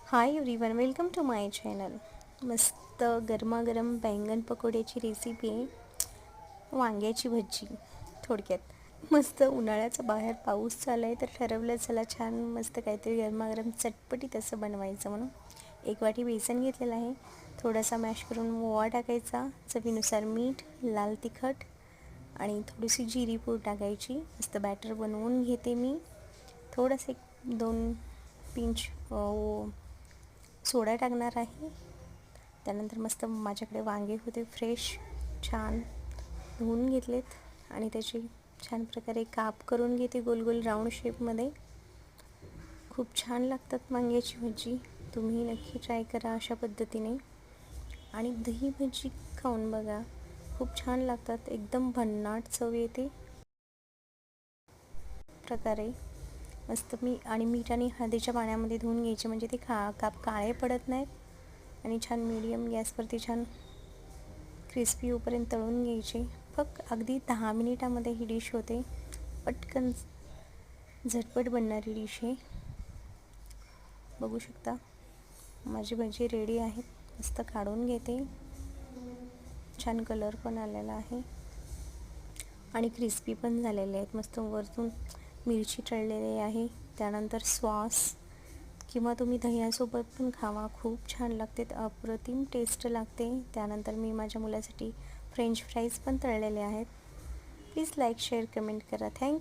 High everyone, welcome to my channel. मस्त गरमागरम बैंगन पकोड्याची रेसिपी आहे. वांग्याची भजी थोडक्यात. मस्त उन्हाळ्याचा बाहेर पाऊस चालू आहे तर ठरवलं चला छान मस्त काहीतरी गरमागरम चटपटीत असं बनवायचं म्हणून 1 वाटी बेसन घेतलेलं आहे. थोडासा मॅश करून ओवा टाकायचा, चवीनुसार मीठ, लाल तिखट आणि थोडीशी जिरी पूड टाकायची. मस्त बॅटर बनवून घेते मी. थोडंसं 1-2 पिंच सोडा टाकणार आहे. त्यानंतर मस्त माझ्याकडे वांगे होते फ्रेश, छान धुवून घेतलेत आणि त्याचे छान प्रकारे काप करून घेते गोल गोल राऊंड शेपमध्ये. खूप छान लागतात वांग्याची भजी. तुम्ही नक्की ट्राय करा अशा पद्धतीने आणि दही भजी खाऊन बघा, खूप छान लागतात. एकदम भन्नाट चव येते प्रकारे. मस्त मीठ आणि हळदीच्या पाण्यामध्ये धुवून घ्यायचे म्हणजे ते काप काळे पडत नाहीत आणि छान मीडियम गॅसवरती छान क्रिस्पी होईपर्यंत तळून घ्यायचे. फक्त अगदी 10 मिनिटामध्ये ही डिश होते. पटकन झटपट बनणारी डिश आहे. बघू शकता माझी भजी रेडी आहेत. मस्त काढून घेते. छान कलर पण आलेला आहे आणि क्रिस्पी पण झालेले आहेत. मस्त वरतून मिरची तळलेली आहे. त्यानंतर सॉस किंवा तुम्ही दह्यासोबत पण खावा, खूप छान लागते, अप्रतिम टेस्ट लागते. त्यानंतर मी माझ्या मुलासाठी फ्रेंच फ्राईज पण तळलेले आहेत. प्लीज लाईक, शेअर, कमेंट करा. थँक्यू.